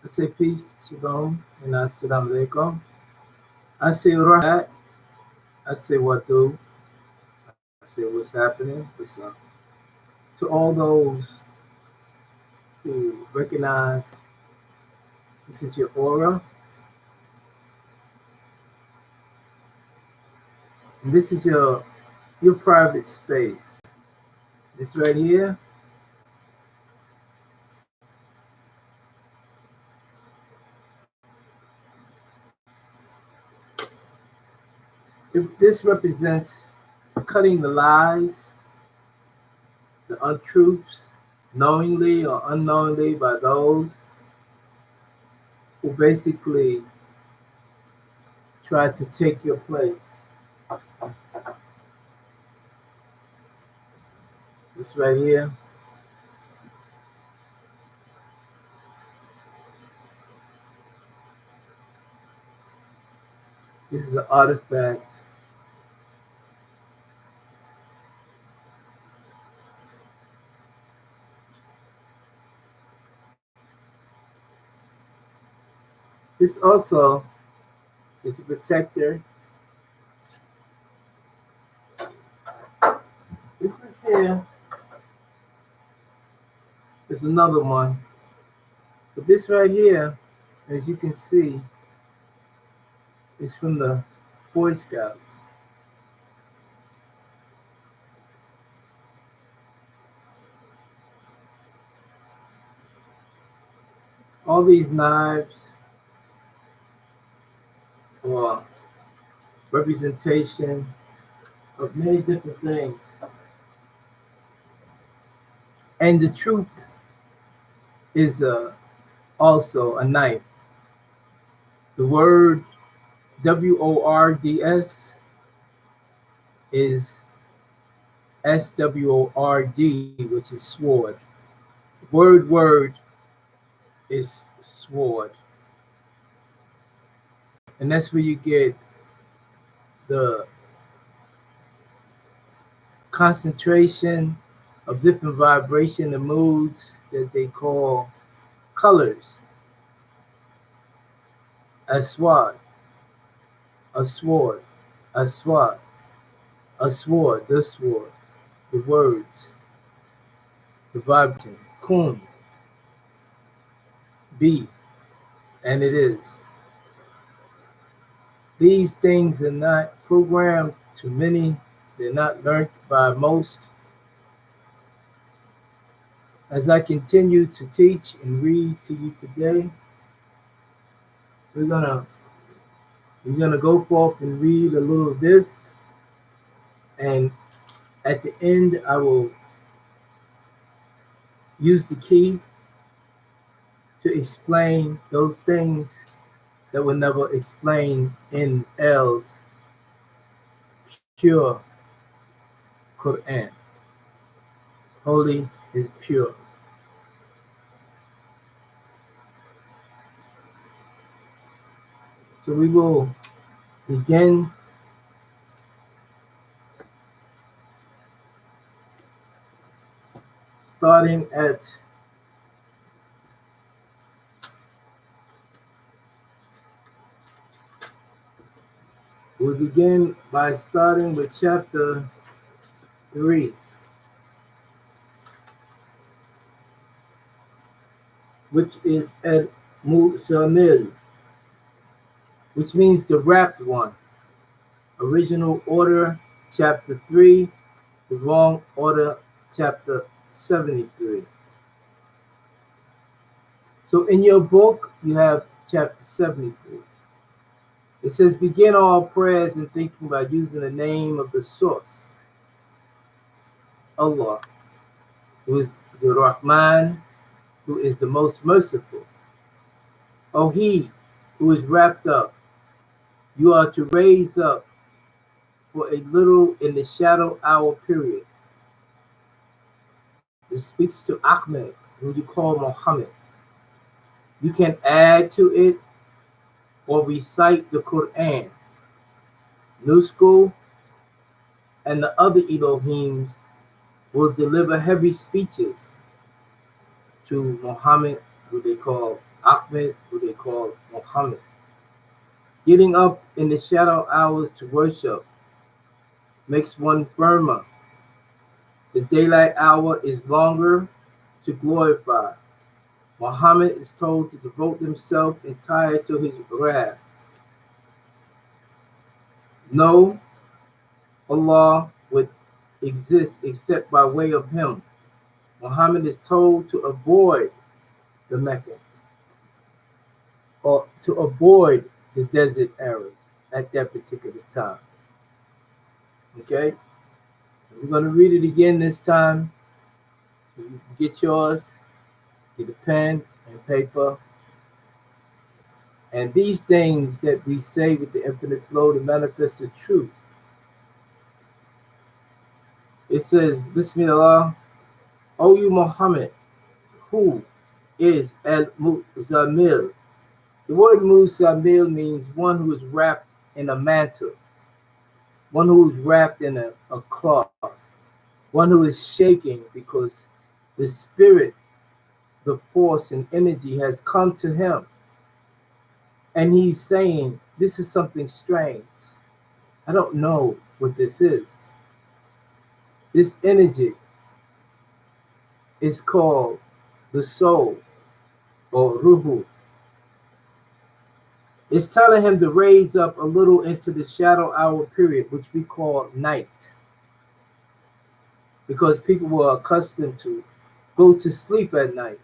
I say peace, shalom, and assalamu alaikum. I say right. I say what do. I say what's happening, what's up. To all those who recognize this is your aura, and this is your private space. This right here, this represents cutting the lies, the untruths, knowingly or unknowingly by those who basically try to take your place. This right here, this is an artifact this also is a protector. This is here. There's another one. But this right here, as you can see, is from the Boy Scouts. All these knives are representation of many different things. And the truth is also a knife. The word WORDS is SWORD, which is sword. Word is sword. And that's where you get the concentration of different vibration and moods that they call colors. A sword, a sword, a sword, a sword, the sword, the words, the vibration, kun, be, and it is. These things are not programmed to many, they're not learned by most. As I continue to teach and read to you today, we're gonna go forth and read a little of this, and at the end I will use the key to explain those things that were never explained in L's pure Quran. Holy is pure. So we will begin starting at we'll begin by starting with chapter 3, which is Ed Musamil, which means the wrapped one. Original order, chapter 3, the wrong order, chapter 73. So in your book, you have chapter 73. It says, begin all prayers and thinking by using the name of the source, Allah, who is the Rahman, who is the most merciful. O He who is wrapped up, you are to raise up for a little in the shadow hour period. This speaks to Ahmed, who you call Muhammad. You can add to it or recite the Quran. NUSKQU and the other Eloheems will deliver heavy speeches to Muhammad, who they call Ahmed, who they call Muhammad. Getting up in the shadow hours to worship makes one firmer. The daylight hour is longer to glorify. Muhammad is told to devote himself entirely to his wrath. No Allah would exist except by way of him. Muhammad is told to avoid the Meccans, or to avoid the desert Arabs at that particular time. Okay? We're going to read it again this time. You get yours, get a pen and paper. And these things that we say with the infinite flow to manifest the truth. It says, Bismillah, O you Muhammad, who is al-Muzammil. The word Muzammil means one who is wrapped in a mantle, one who is wrapped in a cloth, one who is shaking because the spirit, the force and energy has come to him. And he's saying, this is something strange. I don't know what this is. This energy is called the soul, or Ruhu. It's telling him to raise up a little into the shadow hour period, which we call night. Because people were accustomed to go to sleep at night.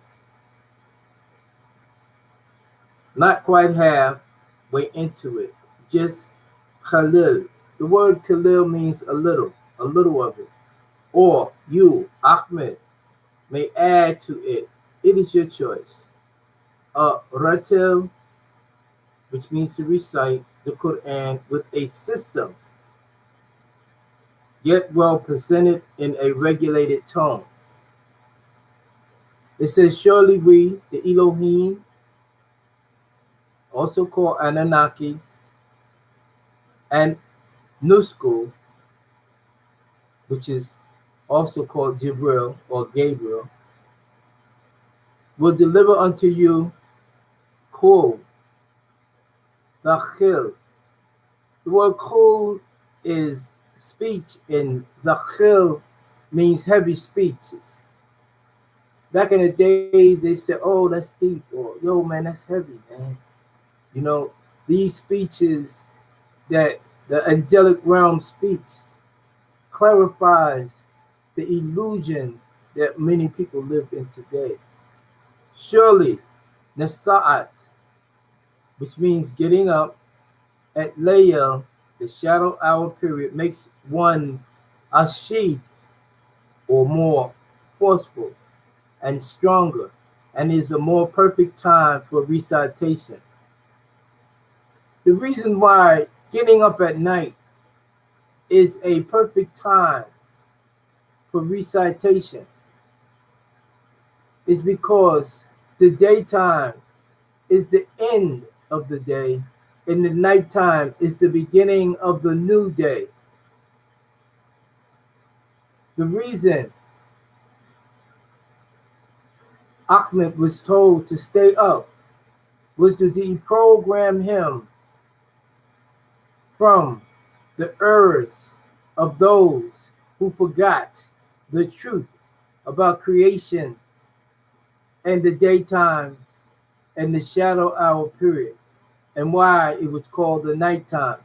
Not quite halfway into it, just Khalil. The word Khalil means a little of it. Or you, Ahmed, may add to it. It is your choice. Ratil, which means to recite the Quran with a system, yet well presented in a regulated tone. It says, surely we, the Eloheem, also called Anunnaki, and NUSKQU, which is also called Jibril or Gabriel, will deliver unto you Qul, Dakhil. The word Qul is speech, and Dakhil means heavy speeches. Back in the days, they said, oh, that's deep, or yo, man, that's heavy, man. You know, these speeches that the angelic realm speaks clarifies the illusion that many people live in today. Surely, Nasa'at, which means getting up at Layl, the shadow hour period, makes one ashid, or more forceful and stronger, and is a more perfect time for recitation. The reason why getting up at night is a perfect time for recitation is because the daytime is the end of the day, and the nighttime is the beginning of the new day. The reason Ahmed was told to stay up was to deprogram him from the errors of those who forgot the truth about creation and the daytime and the shadow hour period, and why it was called the nighttime.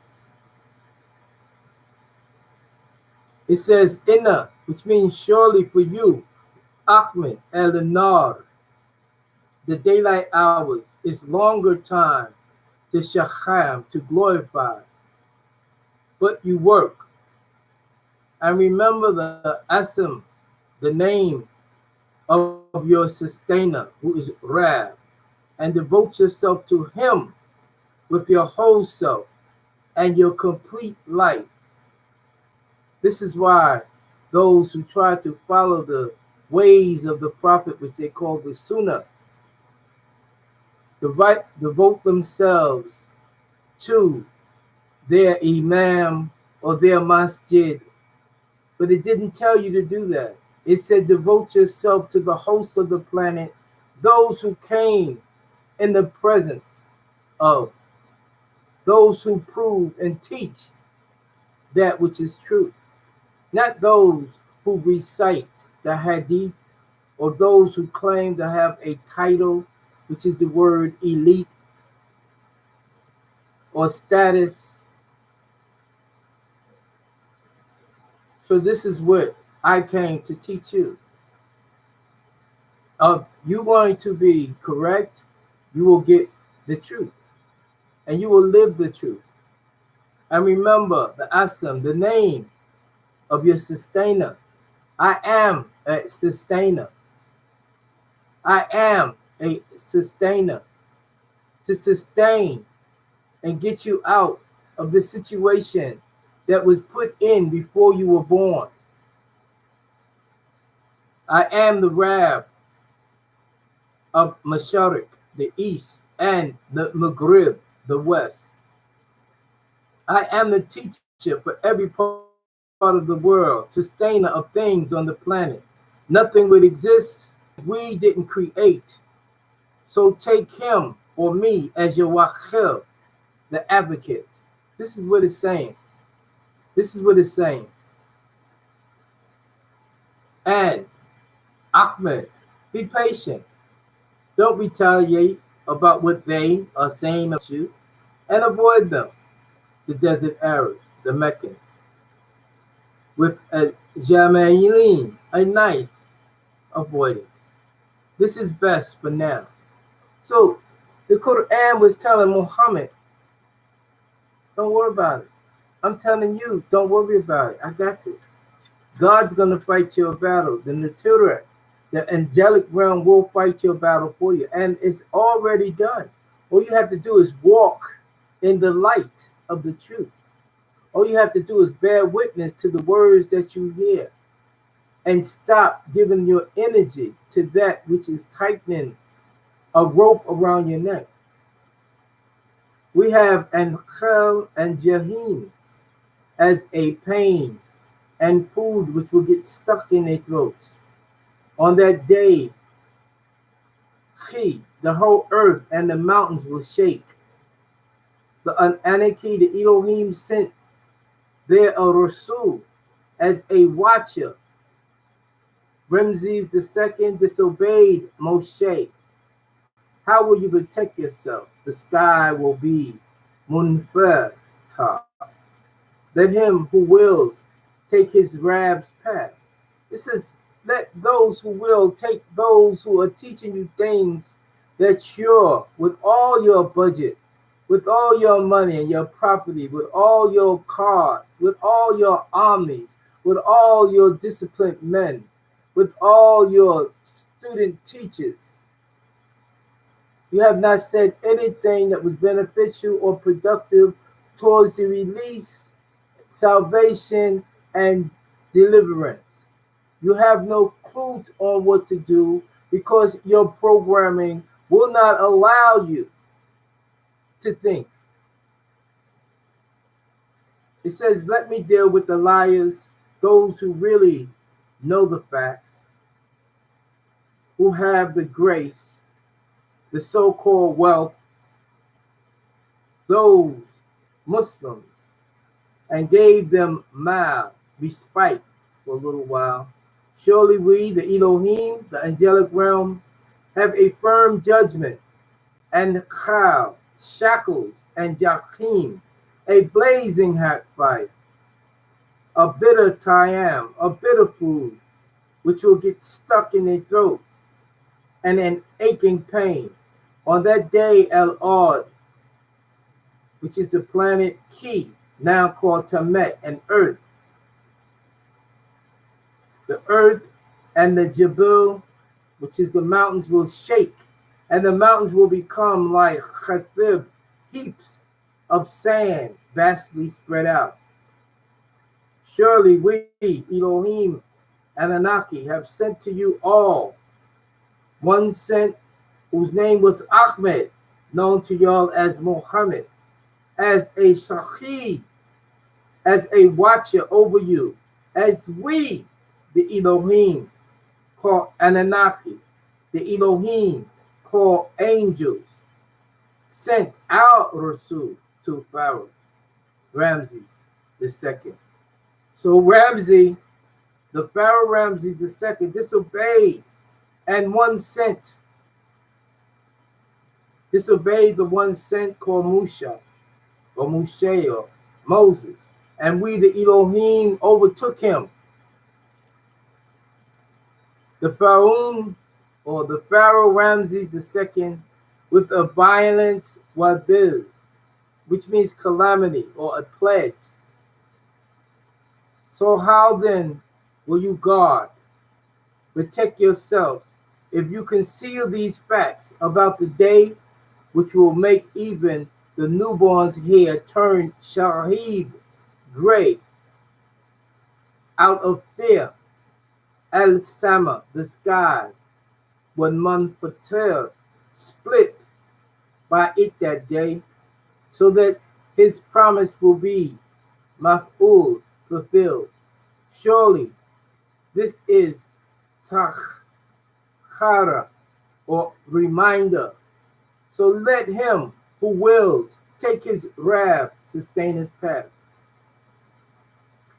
It says, Inna, which means surely for you, Ahmed el-Nar, the daylight hours is longer time to Shaham, to glorify, but you work. And remember the Asim, the name of your sustainer, who is Rab, and devote yourself to him with your whole self and your complete life. This is why those who try to follow the ways of the Prophet, which they call the Sunnah, devote themselves to their Imam or their Masjid. But it didn't tell you to do that. It said devote yourself to the host of the planet, those who came in the presence of those who prove and teach that which is true, not those who recite the hadith or those who claim to have a title, which is the word elite, or status. So this is what I came to teach you. You going to be correct, you will get the truth, and you will live the truth. And remember the Asam, the name of your sustainer. I am a sustainer. I am a sustainer to sustain and get you out of the situation that was put in before you were born. I am the Rab of Masharik, the east, and the Maghrib, the west. I am the teacher for every part of the world, sustainer of things on the planet. Nothing would exist we didn't create. So take him or me as your wakil, the advocate. This is what it's saying. This is what it's saying. And Ahmed, be patient. Don't retaliate about what they are saying about you, and avoid them, the desert Arabs, the Meccans, with a Jamailin, a nice avoidance. This is best for now. So the Quran was telling Muhammad, don't worry about it. I'm telling you, don't worry about it. I got this. God's going to fight your battle. The Naturah, the angelic realm will fight your battle for you. And it's already done. All you have to do is walk in the light of the truth. All you have to do is bear witness to the words that you hear. And stop giving your energy to that which is tightening a rope around your neck. We have Ankhel and Jahim as a pain and food which will get stuck in their throats. On that day, the whole earth and the mountains will shake. The Anarchy, the Eloheem sent there a Rasul as a watcher. Ramses II disobeyed Moshe. How will you protect yourself? The sky will be Munfatar. Let him who wills take his Rab's path. It says, let those who will take those who are teaching you things that you're, with all your budget, with all your money and your property, with all your cars, with all your armies, with all your disciplined men, with all your student teachers. You have not said anything that was beneficial or productive towards the release, salvation, and deliverance. You have no clue on what to do because your programming will not allow you to think. It says, let me deal with the liars, those who really know the facts, who have the grace, the so-called wealth, those Muslims, and gave them mild respite for a little while. Surely we, the Elohim, the angelic realm, have a firm judgment, and Khal, shackles, and Jahim, a blazing hot fire, a bitter Tayam, a bitter food, which will get stuck in their throat, and an aching pain. On that day, El-Od, which is the planet Ki, now called Tamet, and Earth. The earth and the Jabal, which is the mountains, will shake, and the mountains will become like Khatib, heaps of sand vastly spread out. Surely we, Elohim and Anaki, have sent to you all one sent, whose name was Ahmed, known to y'all as Muhammad, as a Shahid, as a watcher over you, as we, the Elohim, called Anunnaki, the Elohim, called angels, sent our Rasul to Pharaoh, Ramses II. So Ramses, the Pharaoh Ramses II, disobeyed and one sent, disobeyed the one sent called Musha, or Moshe, or Moses, and we, the Eloheem, overtook him. The Pharaoh, or the Pharaoh Ramses II, with a violent wabil, which means calamity or a pledge. So how then will you guard, protect yourselves, if you conceal these facts about the day which will make even the newborn's hair turn shahid gray out of fear? Al-Sama, the skies, when Munfatir split by it that day, so that his promise will be maf'ul, fulfilled. Surely this is takhara, or reminder. So let him who wills take his Rab, sustain his path.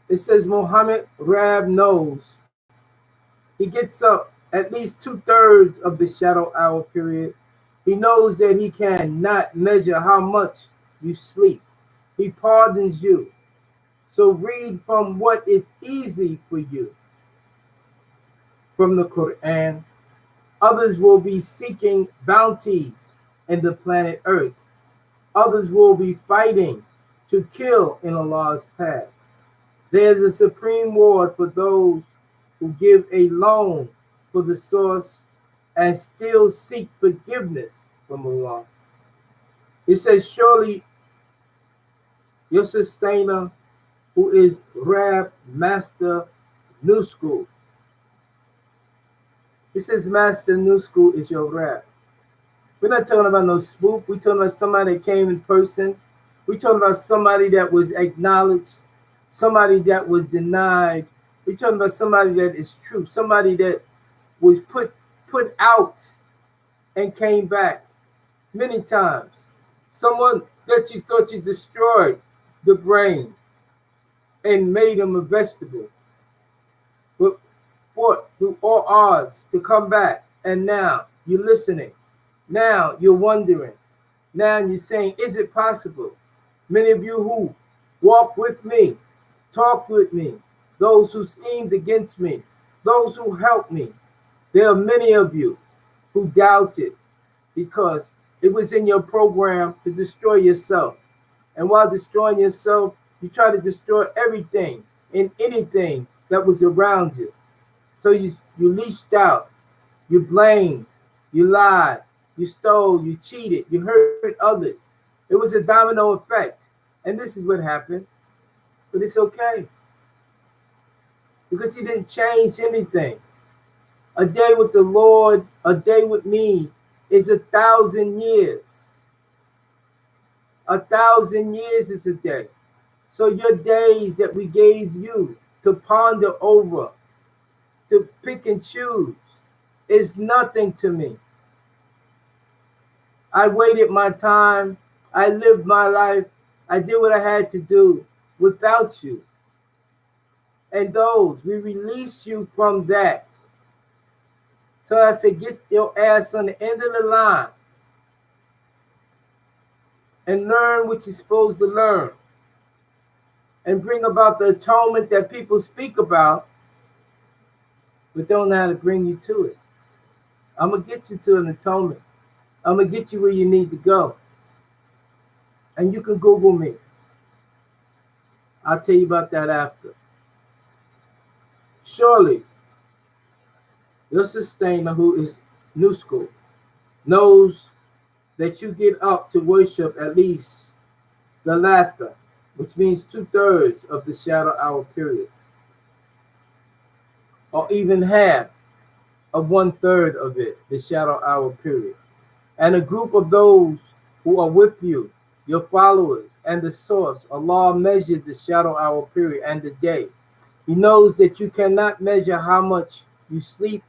It says Muhammad Rab knows. He gets up at least 2/3 of the shadow hour period. He knows that he cannot measure how much you sleep. He pardons you. So read from what is easy for you from the Quran. Others will be seeking bounties in the planet Earth. Others will be fighting to kill in Allah's path. There's a supreme reward for those who give a loan for the source and still seek forgiveness from Allah. It says, surely your sustainer, who is Rab, Master NUSKQU. It says Master NUSKQU is your Rab. We're not talking about no spook. We're talking about somebody that came in person. We're talking about somebody that was acknowledged, somebody that was denied. We're talking about somebody that is true, somebody that was put out and came back many times. Someone that you thought you destroyed the brain and made him a vegetable, but fought through all odds to come back, and now you're listening. Now you're wondering. Now you're saying, is it possible? Many of you who walk with me, talk with me, those who schemed against me, those who helped me, there are many of you who doubted because it was in your program to destroy yourself. And while destroying yourself, you try to destroy everything and anything that was around you. So you leashed out, you blamed, you lied, you stole, you cheated, you hurt others. It was a domino effect. And this is what happened. But it's okay, because you didn't change anything. A day with the Lord, a day with me, is 1,000 years. 1,000 years is a day. So your days that we gave you to ponder over, to pick and choose, is nothing to me. I waited my time. I lived my life. I did what I had to do without you. And those, we release you from that. So I said, get your ass on the end of the line and learn what you're supposed to learn and bring about the atonement that people speak about, but don't know how to bring you to it. I'm going to get you to an atonement. I'm going to get you where you need to go. And you can Google me. I'll tell you about that after. Surely, your sustainer, who is NUSKQU, knows that you get up to worship at least the Latha, which means 2/3 of the shadow hour period, or even half of 1/3 of it, the shadow hour period. And a group of those who are with you, your followers, and the source, Allah measures the shadow hour period and the day. He knows that you cannot measure how much you sleep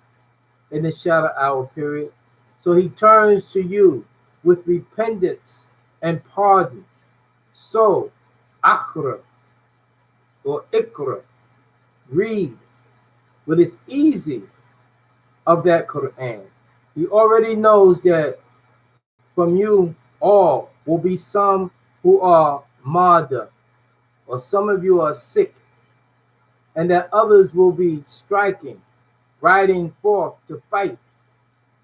in the shadow hour period. So he turns to you with repentance and pardons. So, Akhra or Ikra, read what is easy of that Quran. He already knows that from you all will be some who are martyr, or some of you are sick, and that others will be striking, riding forth to fight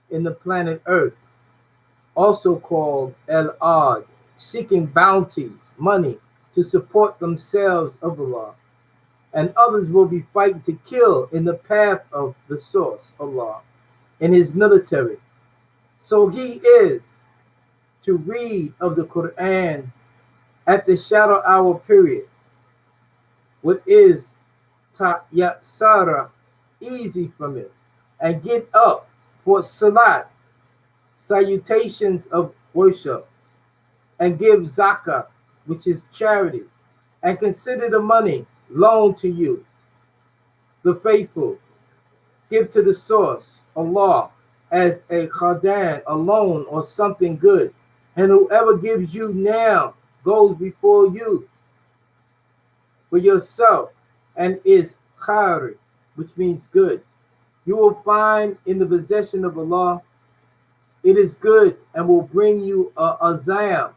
in the planet Earth, also called El-Ard, seeking bounties, money, to support themselves of Allah. And others will be fighting to kill in the path of the source, Allah, in his military. So he is to read of the Quran at the shadow hour period, what is ta'yasara, easy from it, and get up for salat, salutations of worship, and give zakah, which is charity, and consider the money loaned to you, the faithful, give to the source, Allah, as a harden, a loan or something good. And whoever gives you now goes before you for yourself and is khair, which means good. You will find in the possession of Allah, it is good and will bring you a azam,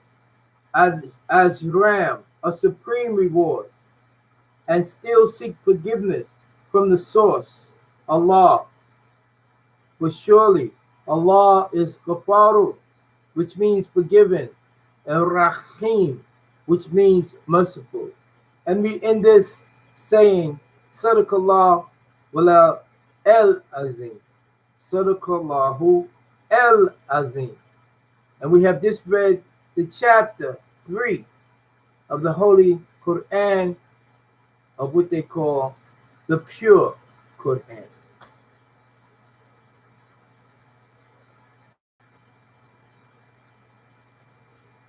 as ram, a supreme reward, and still seek forgiveness from the source, Allah. For surely Allah is Ghafaru, which means forgiven, and Rahim, which means merciful. And we end this saying, Sadaqallah wala el-azim. Sadaqallahu el-azim. And we have just read the chapter 3 of the Holy Quran, of what they call the pure Quran.